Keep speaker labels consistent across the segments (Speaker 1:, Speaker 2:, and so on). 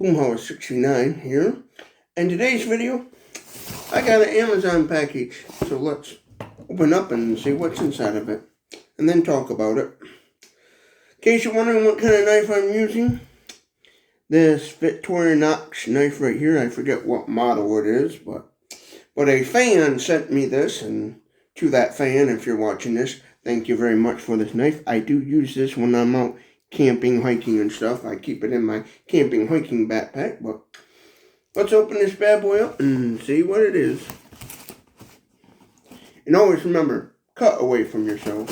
Speaker 1: Boomhauer69 here. In today's video, I got an Amazon package, so let's open up and see what's inside of it, and then talk about it. In case you're wondering what kind of knife I'm using, this Victorinox knife right here, I forget what model it is, but a fan sent me this, and to that fan, if you're watching this, thank you very much for this knife. I do use this when I'm out camping, hiking, and stuff. I keep it in my camping, hiking backpack, but let's open this bad boy up and see what it is. And always remember, cut away from yourself.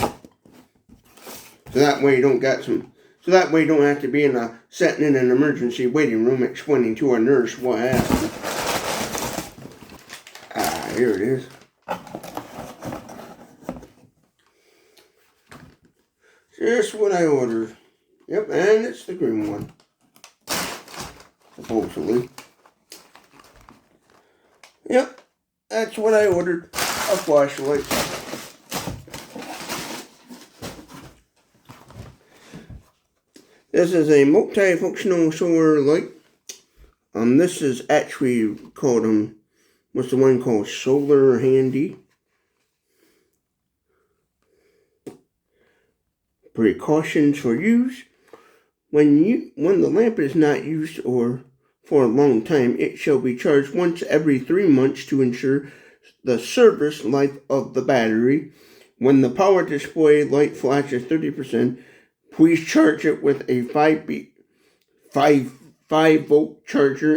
Speaker 1: So that way you don't have to be sitting in an emergency waiting room explaining to a nurse what happened. Here it is. Just what I ordered. Yep, and it's the green one. Supposedly. Yep, that's what I ordered. A flashlight. This is a multifunctional solar light. This is actually called, what's the one called? SolarOHandy. Precautions for use. When the lamp is not used or for a long time, it shall be charged once every 3 months to ensure the service life of the battery. When the power display light flashes 30%, please charge it with a 5 volt charger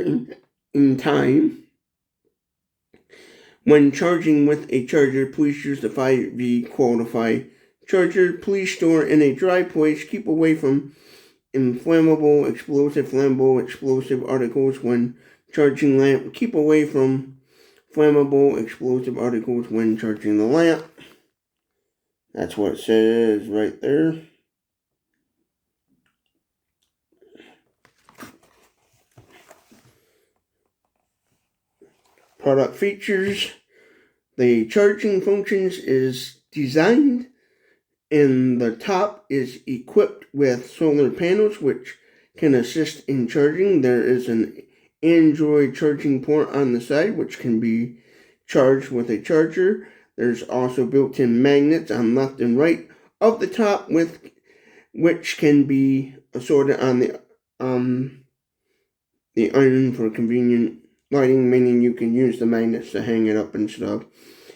Speaker 1: in time. When charging with a charger, please use the 5V qualified charger. Please store in a dry place. Keep away from flammable explosive articles when charging lamp. Keep away from flammable explosive articles when charging the lamp. That's what it says right there. Product features. The charging functions is designed, and the top is equipped with solar panels which can assist in charging. There is an Android charging port on the side which can be charged with a charger. There's also built-in magnets on left and right of the top which can be assorted on the iron for convenient lighting, meaning you can use the magnets to hang it up and stuff.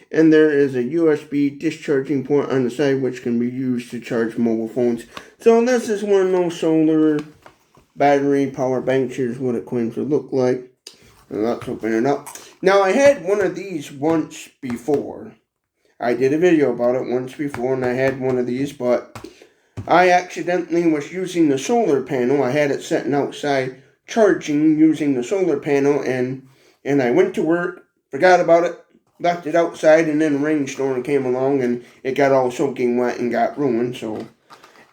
Speaker 1: And there is a USB discharging port on the side which can be used to charge mobile phones. So this is one of those solar battery power banks. Here's what it claims to look like. And let's open it up. Now I had one of these once before. I did a video about it once before, and I had one of these, but I accidentally was using the solar panel. I had it sitting outside charging using the solar panel, and I went to work, forgot about it, left it outside, and then a rainstorm came along and it got all soaking wet and got ruined.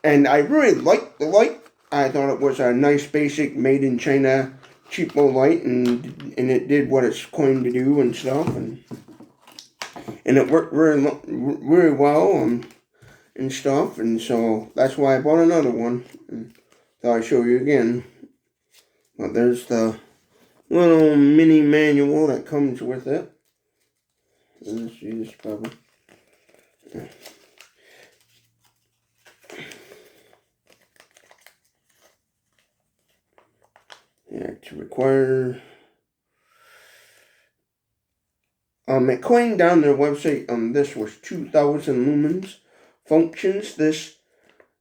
Speaker 1: And I really liked the light. I thought it was a nice basic made in China cheapo light, and it did what it's claimed to do and stuff, and it worked very well and stuff, and so that's why I bought another one. And thought I'd show you again. But there's the little mini manual that comes with it. Let's see this probably. Yeah, to require. It claimed on their website this was 2000 lumens functions, this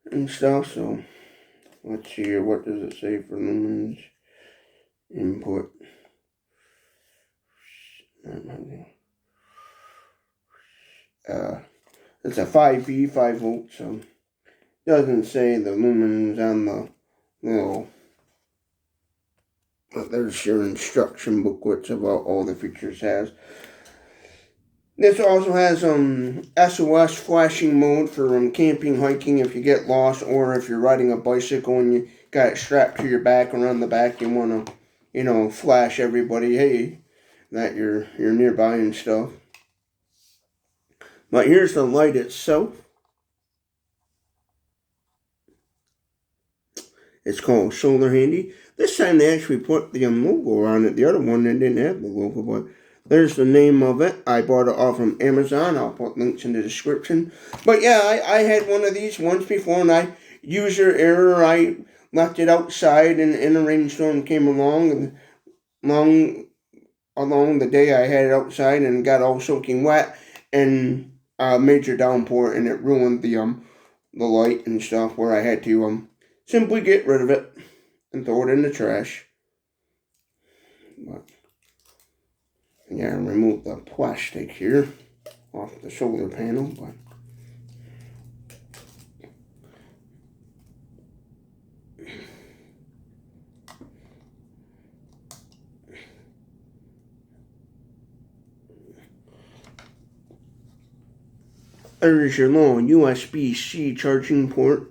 Speaker 1: and stuff. So let's see here. What does it say for lumens input? It's a 5V, 5 volts, so it doesn't say the lumens on the little, but there's your instruction booklets about all the features it has. This also has SOS flashing mode for camping, hiking if you get lost, or if you're riding a bicycle and you got it strapped to your back, or on the back, you want to, flash everybody, hey, that you're nearby and stuff. But here's the light itself. It's called SolarOHandy. This time they actually put the logo on it. The other one, they didn't have the logo, but there's the name of it. I bought it off from Amazon. I'll put links in the description. But yeah, I had one of these once before, and user error, I left it outside, and a rainstorm came along the day I had it outside, and it got all soaking wet, and a major downpour, and it ruined the light and stuff, where I had to simply get rid of it and throw it in the trash. But yeah, remove the plastic here off the solar panel, but there's your little USB-C charging cord.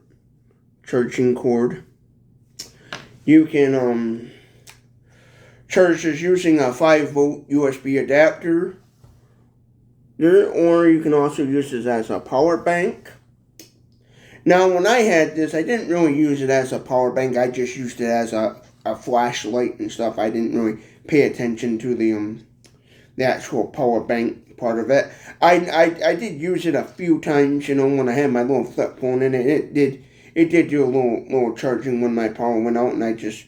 Speaker 1: You can charge this using a 5-volt USB adapter, or you can also use this as a power bank. Now, when I had this, I didn't really use it as a power bank. I just used it as a flashlight and stuff. I didn't really pay attention to the actual power bank part of it. I did use it a few times, when I had my little flip phone in it. It did do a little charging when my power went out, and I just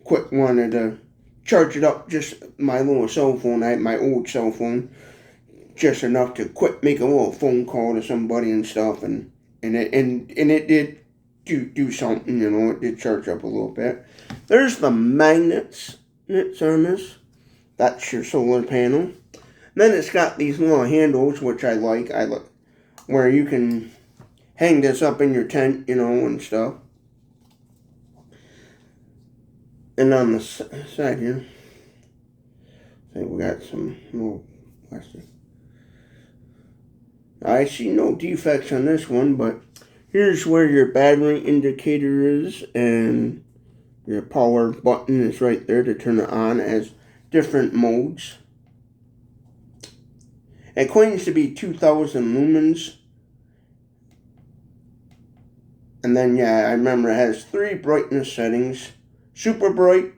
Speaker 1: wanted to charge it up, just my little cell phone. I had my old cell phone, just enough to make a little phone call to somebody and stuff, and it did do something, it did charge up a little bit. There's the magnets on this. That's your solar panel. Then it's got these little handles, which I like. Where you can hang this up in your tent, and stuff. And on the side here, I think we got some little plastic. I see no defects on this one, but here's where your battery indicator is, and your power button is right there to turn it on as different modes. It claims to be 2000 lumens. And then, yeah, I remember it has 3 brightness settings: super bright,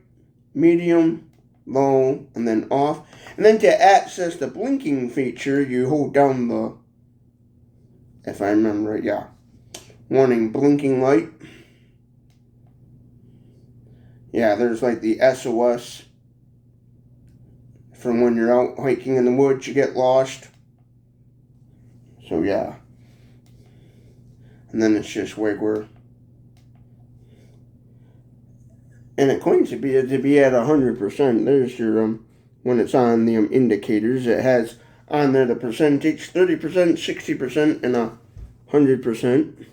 Speaker 1: medium, low, and then off. And then to access the blinking feature, you hold down the, if I remember right, yeah, warning blinking light. Yeah, there's like the SOS from when you're out hiking in the woods, you get lost. So yeah. And then it's just where, and it claims to be at 100%. There's your when it's on the indicators, it has on there the percentage: 30%, 60%, and 100%.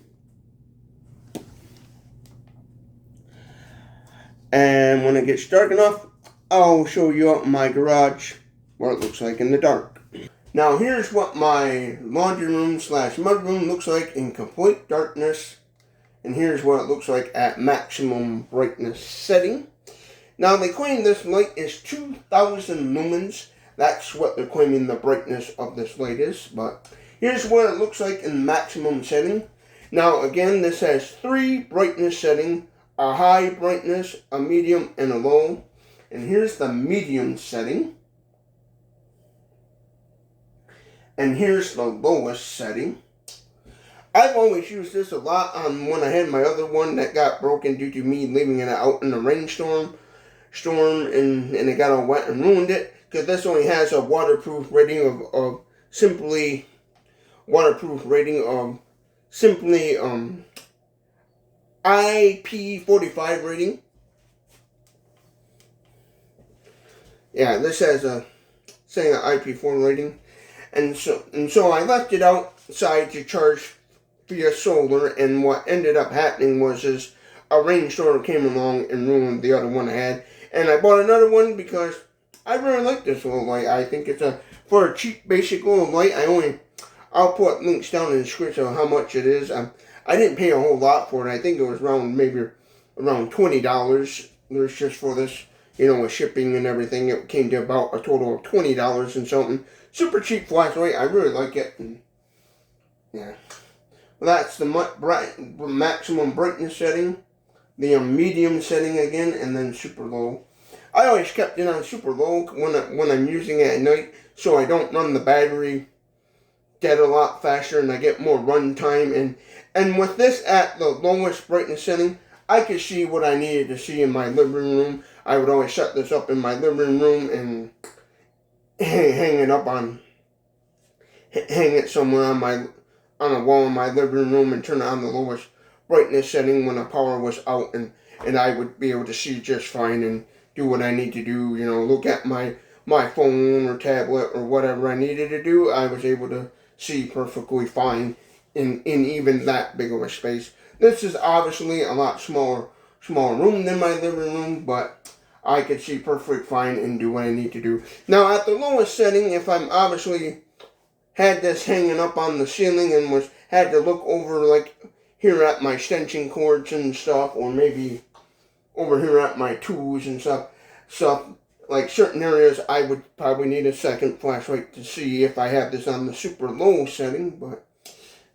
Speaker 1: And when it gets dark enough, I'll show you out in my garage what it looks like in the dark. Now here's what my laundry room / mudroom looks like in complete darkness. And here's what it looks like at maximum brightness setting. Now they claim this light is 2000 lumens. That's what they're claiming the brightness of this light is. But here's what it looks like in maximum setting. Now again, this has 3 brightness settings: a high brightness, a medium, and a low. And here's the medium setting. And here's the lowest setting. I've always used this a lot on when I had my other one that got broken due to me leaving it out in the rainstorm, and it got all wet and ruined it. Because this only has a waterproof rating of simply IP45 rating. Yeah, this has a saying an IP4 rating, and so I left it outside to charge via solar. And what ended up happening was a rainstorm came along and ruined the other one I had, and I bought another one because I really like this little light. I think it's for a cheap basic little light. I'll put links down in the description on how much it is. I didn't pay a whole lot for it. I think it was around $20. There's just for this, with shipping and everything. It came to about a total of $20 and something. Super cheap flashlight. I really like it. And yeah. Well, that's the maximum brightness setting, the medium setting again, and then super low. I always kept it on super low when I'm using it at night, so I don't run the battery dead a lot faster, and I get more run time. And with this at the lowest brightness setting, I could see what I needed to see in my living room. I would always set this up in my living room and hang it somewhere on a wall in my living room and turn it on the lowest brightness setting when the power was out, and I would be able to see just fine and do what I need to do. You know, look at my phone or tablet or whatever I needed to do. I was able to see perfectly fine in even that big of a space. This is obviously a lot smaller room than my living room, but I could see perfectly fine and do what I need to do. Now at the lowest setting, if I'm obviously had this hanging up on the ceiling and had to look over like here at my extension cords and stuff, or maybe over here at my tools and stuff, like certain areas I would probably need a second flashlight to see if I have this on the super low setting. But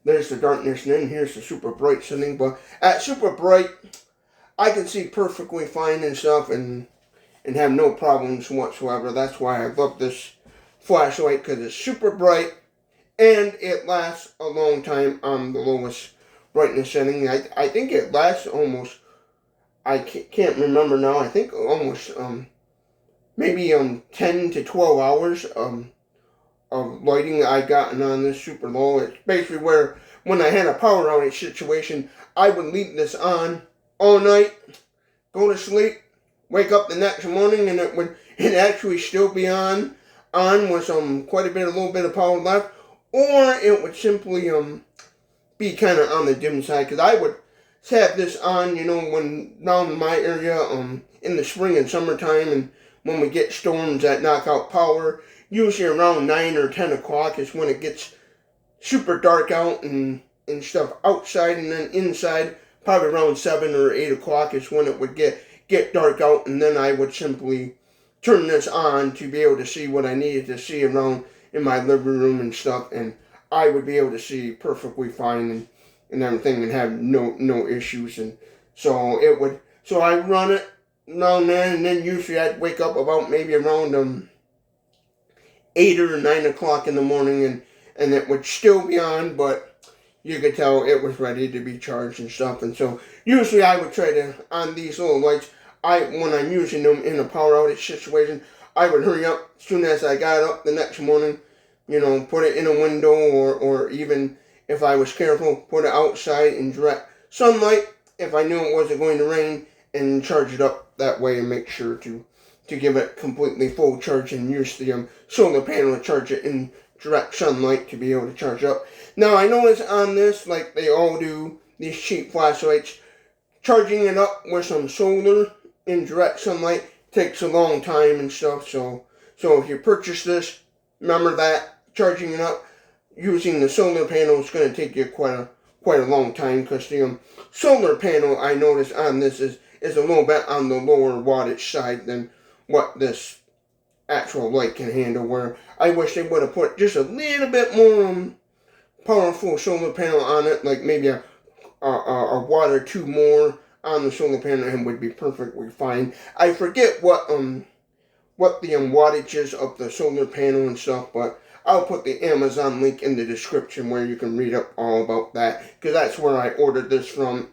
Speaker 1: there's the darkness, and then here's the super bright setting. But at super bright, I can see perfectly fine and stuff, and have no problems whatsoever. That's why I love this flashlight, because it's super bright and it lasts a long time on the lowest brightness setting. I think it lasts almost, I can't remember now, I think almost maybe 10 to 12 hours of lighting I've gotten on this super low. It's basically where when I had a power outage situation, I would leave this on all night, go to sleep, wake up the next morning, and it actually still be on with quite a little bit of power left, or it would simply be kind of on the dim side, because I would have this on, you know, when down in my area in the spring and summertime, and when we get storms that knock out power, usually around 9 or 10 o'clock is when it gets super dark out and stuff outside, and then inside probably around 7 or 8 o'clock is when it would get dark out, and then I would simply turn this on to be able to see what I needed to see around in my living room and stuff, and I would be able to see perfectly fine and everything, and have no issues. And so I run it around there, and then usually I'd wake up about maybe around 8 or 9 o'clock in the morning, and it would still be on, but you could tell it was ready to be charged and stuff. And so usually I would try to, on these little lights, when I'm using them in a power outage situation, I would hurry up as soon as I got up the next morning, you know, put it in a window, or even if I was careful, put it outside in direct sunlight if I knew it wasn't going to rain, and charge it up that way, and make sure to give it completely full charge, and use the solar panel to charge it in direct sunlight to be able to charge up. Now I notice on this, like they all do, these cheap flashlights, charging it up with some solar in direct sunlight takes a long time and stuff. So if you purchase this, remember that charging it up using the solar panel is going to take you quite a long time, because the solar panel I noticed on this is a little bit on the lower wattage side than what this actual light can handle, where I wish they would have put just a little bit more powerful solar panel on it, like maybe a watt or two more on the solar panel, and would be perfectly fine. I forget what the wattage is of the solar panel and stuff, but I'll put the Amazon link in the description where you can read up all about that, because that's where I ordered this from,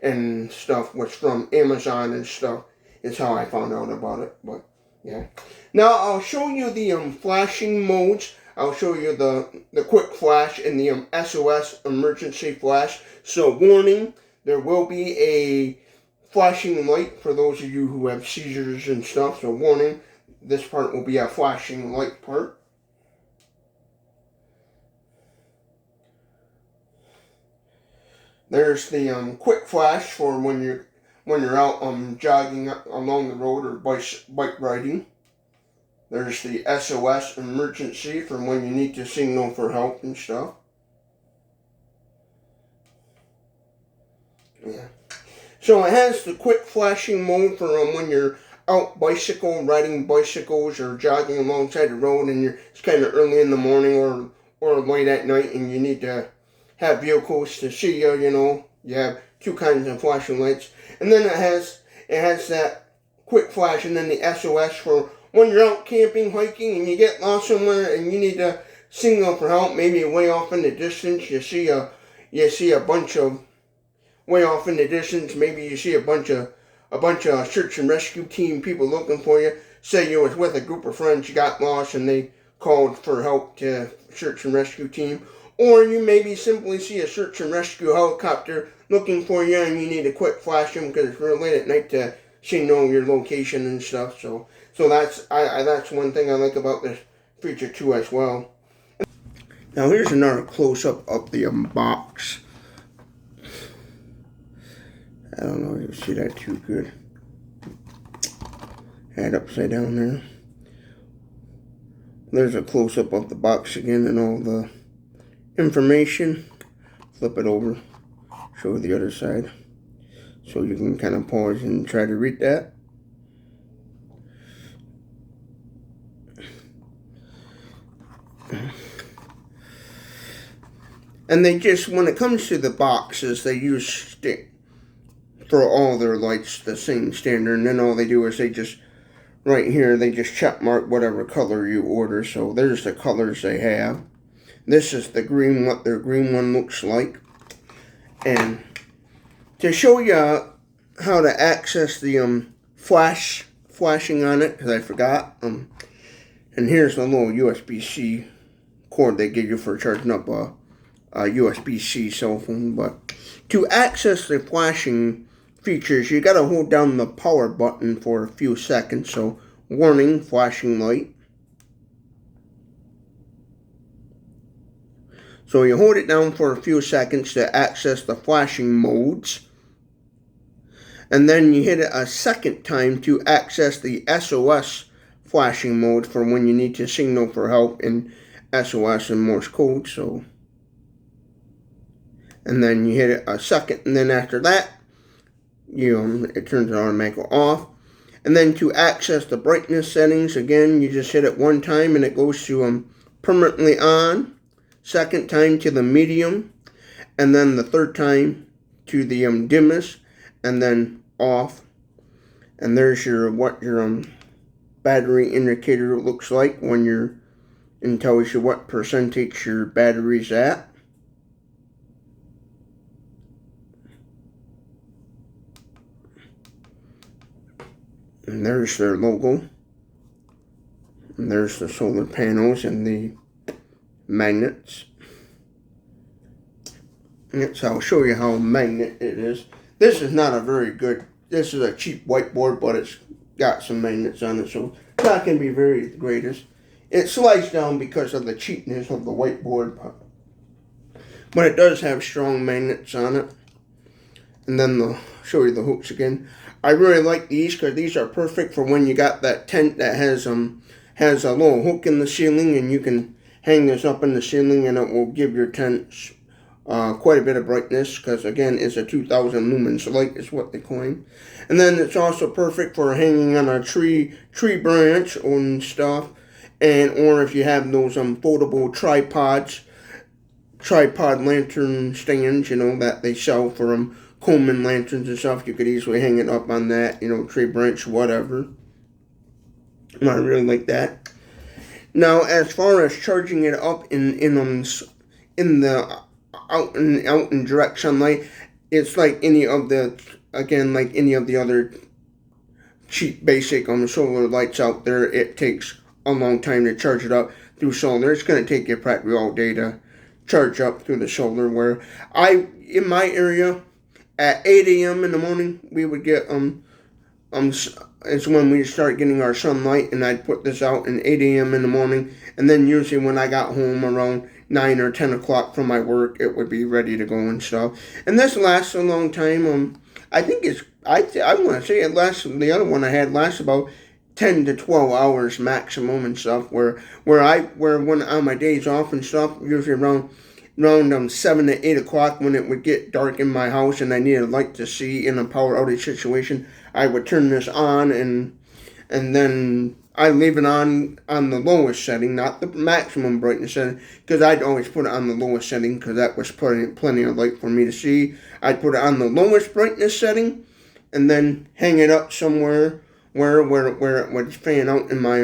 Speaker 1: and stuff was from Amazon and stuff. Is how I found out about it. But yeah, now I'll show you the flashing modes. I'll show you the quick flash and the SOS emergency flash. So warning, there will be a flashing light for those of you who have seizures and stuff. So warning, this part will be a flashing light part. There's the quick flash for when you're out jogging along the road or bike riding. There's the SOS emergency for when you need to signal for help and stuff. Yeah. So it has the quick flashing mode for when you're out riding bicycles or jogging alongside the road, and it's kind of early in the morning or late at night, and you need to have vehicles to see you. You know, you have two kinds of flashing lights. And then it has that quick flash, and then the SOS for when you're out camping, hiking, and you get lost somewhere and you need to signal for help. Maybe way off in the distance, you see a bunch of way off in the distance. Maybe you see a bunch of search and rescue team people looking for you. Say you was with a group of friends, you got lost, and they called for help to search and rescue team. Or you maybe simply see a search and rescue helicopter looking for you, and you need to quick flash them because it's real late at night to signal your location and stuff. So that's one thing I like about this feature too as well. Now here's another close-up of the box. I don't know if you see that too good. Had upside down there. There's a close-up of the box again and all the information. Flip it over. Show the other side. So you can kind of pause and try to read that. And they just, when it comes to the boxes, they use for all their lights the same standard, and then all they do is they just, right here, they just check mark whatever color you order. So there's the colors they have. This is the green, what their green one looks like. And to show you how to access the flashing on it, because I forgot, and here's the little USB-C cord they give you for charging up a USB-C cell phone. But to access the flashing features, you gotta hold down the power button for a few seconds. So warning, flashing light. So you hold it down for a few seconds to access the flashing modes. And then you hit it a second time to access the SOS flashing mode for when you need to signal for help in SOS and Morse code. So, and then you hit it a second, and then after that, it turns it automatically off. And then to access the brightness settings, again, you just hit it one time and it goes to permanently on. Second time to the medium, and then the third time to the dimmest, and then off. And there's what your battery indicator looks like when and tells you what percentage your battery's at. And there's their logo. And there's the solar panels and the magnets. And so I'll show you how magnet it is. This is not a very good, this is a cheap whiteboard, but it's got some magnets on it, so it's not going to be very greatest. It slides down because of the cheapness of the whiteboard, but it does have strong magnets on it. And then I'll show you the hooks again. I really like these because these are perfect for when you got that tent that has a little hook in the ceiling, and you can hang this up in the ceiling and it will give your tent quite a bit of brightness, because again, it's a 2000 lumens light is what they claim. And then it's also perfect for hanging on a tree branch and stuff, or if you have those foldable tripod lantern stands, that they sell for Coleman lanterns and stuff. You could easily hang it up on that, tree branch, whatever. I really like that. Now, as far as charging it up in the out in direct sunlight, it's like any of the other cheap basic solar lights out there. It takes a long time to charge it up through solar. It's going to take you practically all day to charge up through the solar. Where in my area at 8 a.m. in the morning, we would get it's when we start getting our sunlight, and I'd put this out at 8 a.m. in the morning, and then usually when I got home around 9 or 10 o'clock from my work, it would be ready to go and stuff. And this lasts a long time. I think I want to say it lasts, the other one I had lasts about 10 to 12 hours maximum and stuff, where when on my days off and stuff, usually around 7 to 8 o'clock, when it would get dark in my house and I needed a light to see in a power outage situation, I would turn this on, and then I leave it on the lowest setting, not the maximum brightness setting, because I'd always put it on the lowest setting because that was plenty of light for me to see. I'd put it on the lowest brightness setting, and then hang it up somewhere where it would fan out in my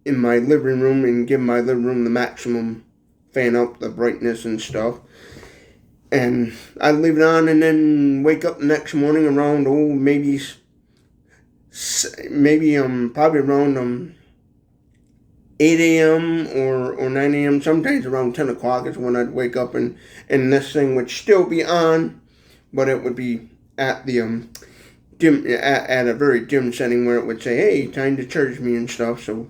Speaker 1: living room and give my living room the maximum fan out the brightness and stuff. And I'd leave it on and then wake up the next morning around probably around 8 a.m. or 9 a.m. Sometimes around 10 o'clock is when I'd wake up and this thing would still be on, but it would be at the dim at a very dim setting where it would say, "Hey, time to charge me" and stuff. So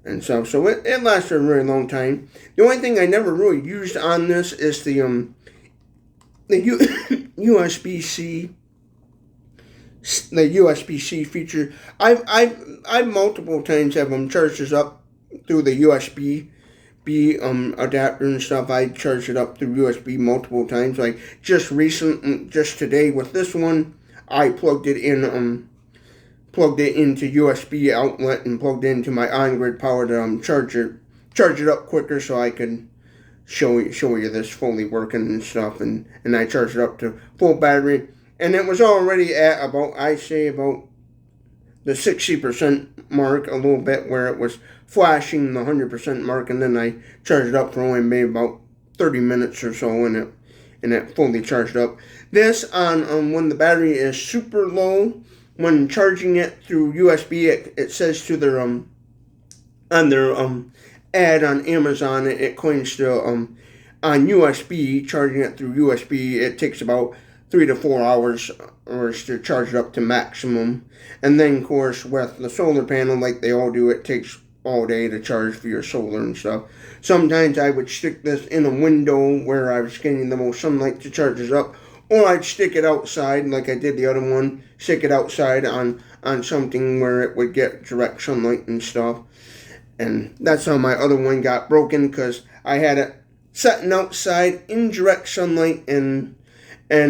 Speaker 1: it lasted a very long time. The only thing I never really used on this is the USB-C. The USB-C feature. I've multiple times have them charged this up through the USB adapter and stuff. I charged it up through USB multiple times. Like just today with this one, I plugged it into USB outlet and plugged it into my on-grid power to charge it up quicker so I could show you this fully working and stuff. And I charged it up to full battery. And it was already at about the 60% mark, a little bit, where it was flashing the 100% mark, and then I charged it up for only maybe about 30 minutes or so, and it fully charged up. This on when the battery is super low, when charging it through USB, it says to their on their ad on Amazon, it claims to on USB, charging it through USB, it takes about 3 to 4 hours to charge it up to maximum. And then, of course, with the solar panel, like they all do, it takes all day to charge for your solar and stuff. Sometimes I would stick this in a window where I was getting the most sunlight to charge it up, or I'd stick it outside like I did the other one, stick it outside on something where it would get direct sunlight and stuff. And that's how my other one got broken, because I had it sitting outside in direct sunlight, and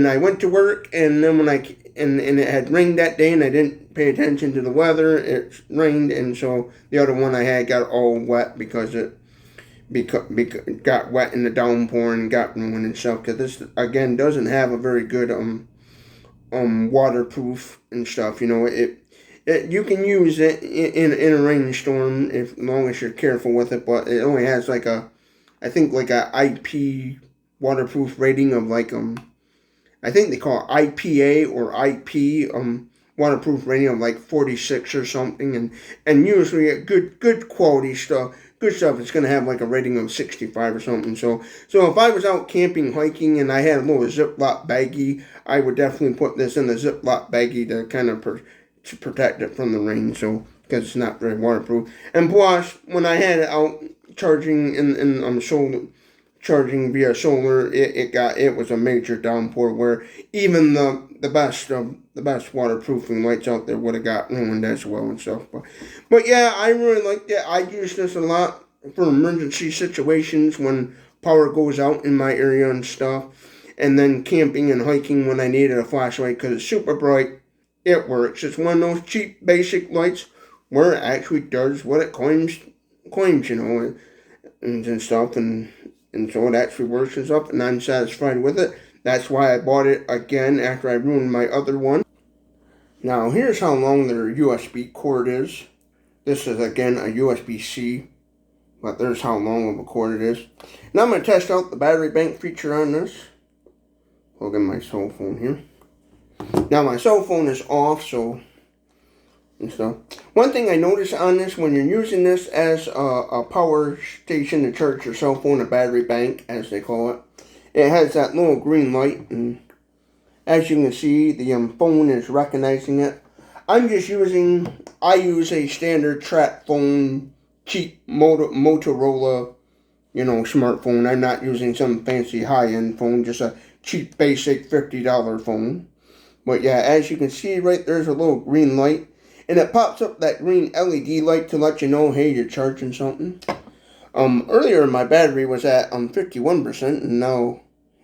Speaker 1: I went to work, and then when it had rained that day, and I didn't pay attention to the weather, it rained, and so the other one I had got all wet because it got wet in the downpour and got ruined and stuff. Because this again doesn't have a very good waterproof and stuff. You know, you can use it in a rainstorm as long as you're careful with it, but it only has like a IP waterproof rating of I think they call it IPA or IP waterproof rating of like 46 or something, and usually a good quality stuff, it's going to have like a rating of 65 or something. So if I was out camping, hiking, and I had a little Ziploc baggie, I would definitely put this in the Ziploc baggie to kind of to protect it from the rain, so because it's not very waterproof. And plus, when I had it out charging charging via solar, it was a major downpour where even the best waterproofing lights out there would have got ruined as well and stuff. But yeah, I really liked it. I use this a lot for emergency situations when power goes out in my area and stuff, and then camping and hiking when I needed a flashlight because it's super bright. It works. It's one of those cheap basic lights where it actually does what it claims, you know, and stuff, and so it actually works and stuff, and I'm satisfied with it. That's why I bought it again after I ruined my other one. Now, here's how long their USB cord is. This is, again, a USB-C, but there's how long of a cord it is. Now I'm going to test out the battery bank feature on this. Plug in my cell phone here. Now, my cell phone is off, so and stuff. One thing I noticed on this, when you're using this as a power station to charge your cell phone, a battery bank, as they call it, it has that little green light, and as you can see, the phone is recognizing it. I use a standard track phone, cheap Motorola, you know, smartphone. I'm not using some fancy high-end phone, just a cheap basic $50 phone. But yeah, as you can see right there's a little green light. And it pops up that green LED light to let you know, hey, you're charging something. Earlier my battery was at 51%, and now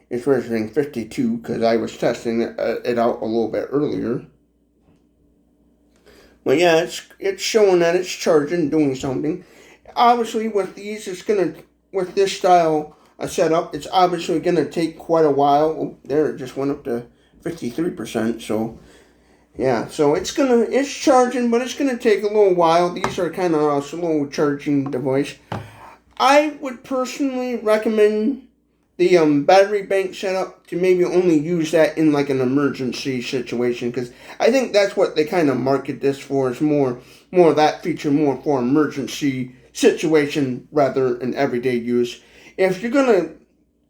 Speaker 1: it's registering 52 because I was testing it out a little bit earlier. But yeah, it's showing that it's charging, doing something. Obviously, with these, with this style setup, it's obviously gonna take quite a while. Oh, there, it just went up to 53%. So yeah, so it's charging, but it's gonna take a little while. These are kind of a slow charging device. I would personally recommend the battery bank setup to maybe only use that in like an emergency situation, because I think that's what they kind of market this for, is more of that feature, more for emergency situation rather than everyday use. If you're gonna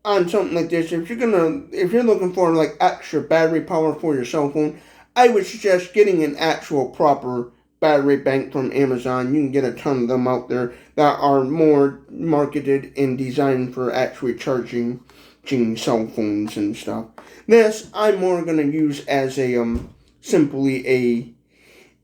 Speaker 1: on something like this, if you're looking for like extra battery power for your cell phone, I would suggest getting an actual proper battery bank from Amazon. You can get a ton of them out there that are more marketed and designed for actually charging cell phones and stuff. This I'm more gonna use as a simply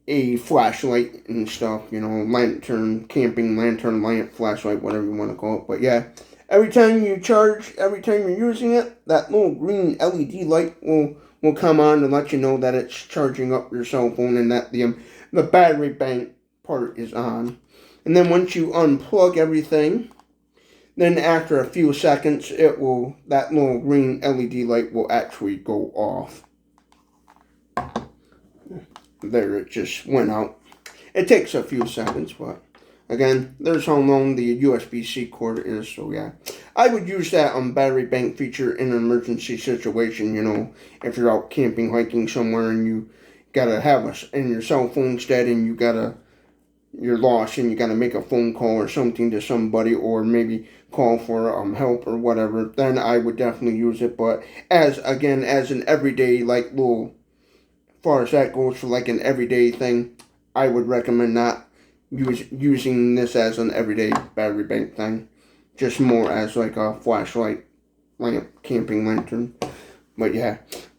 Speaker 1: a flashlight and stuff, you know, lantern, camping lantern, lamp, flashlight, whatever you want to call it. But yeah, every time you charge, every time you're using it, that little green LED light will come on and let you know that it's charging up your cell phone and that the battery bank part is on. And then once you unplug everything, then after a few seconds, that little green LED light will actually go off. There, it just went out. It takes a few seconds, but again, there's how long the USB-C cord is, so yeah. I would use that battery bank feature in an emergency situation, you know, if you're out camping, hiking somewhere, and you gotta have in your cell phone instead, and you're lost, and you gotta make a phone call or something to somebody, or maybe call for help or whatever, then I would definitely use it. But as an everyday, like, little, as far as that goes, for like an everyday thing, I would recommend not using this as an everyday battery bank thing. Just more as like a flashlight, lamp, camping lantern. But yeah,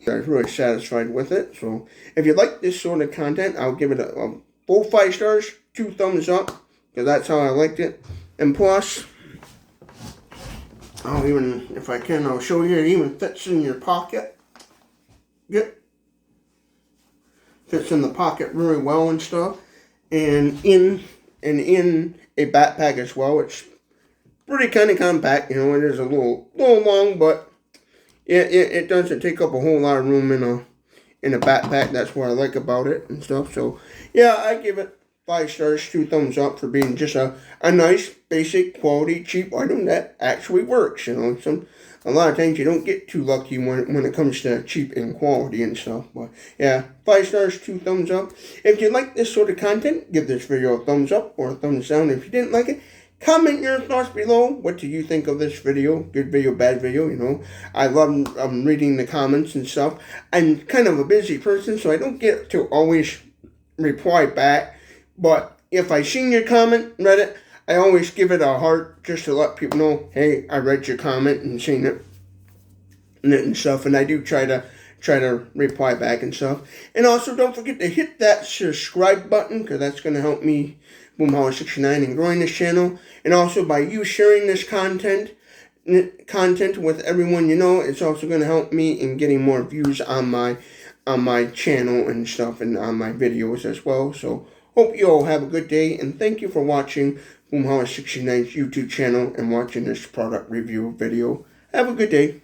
Speaker 1: I was really satisfied with it. So if you like this sort of content, I'll give it a full 5 stars, 2 thumbs up, because that's how I liked it. And plus, if I can, I'll show you, it even fits in your pocket. Yep. Fits in the pocket really well and stuff. And in a backpack as well. It's pretty kind of compact, you know. It is a little long, but it doesn't take up a whole lot of room in a backpack. That's what I like about it and stuff. So yeah, I give it 5 stars, 2 thumbs up for being just a nice, basic, quality, cheap item that actually works. You know, a lot of times you don't get too lucky when it comes to cheap and quality and stuff. But yeah, 5 stars, 2 thumbs up. If you like this sort of content, give this video a thumbs up or a thumbs down. If you didn't like it, comment your thoughts below. What do you think of this video? Good video, bad video, you know. I love reading the comments and stuff. I'm kind of a busy person, so I don't get to always reply back. But if I seen your comment, read it, I always give it a heart just to let people know, hey, I read your comment and seen it and stuff. And I do try to reply back and stuff. And also, don't forget to hit that subscribe button, because that's going to help me, Boomhauer69, in growing this channel. And also, by you sharing this content with everyone you know, it's also going to help me in getting more views on my channel and stuff, and on my videos as well. So hope you all have a good day, and thank you for watching Boomhauer69's YouTube channel and watching this product review video. Have a good day.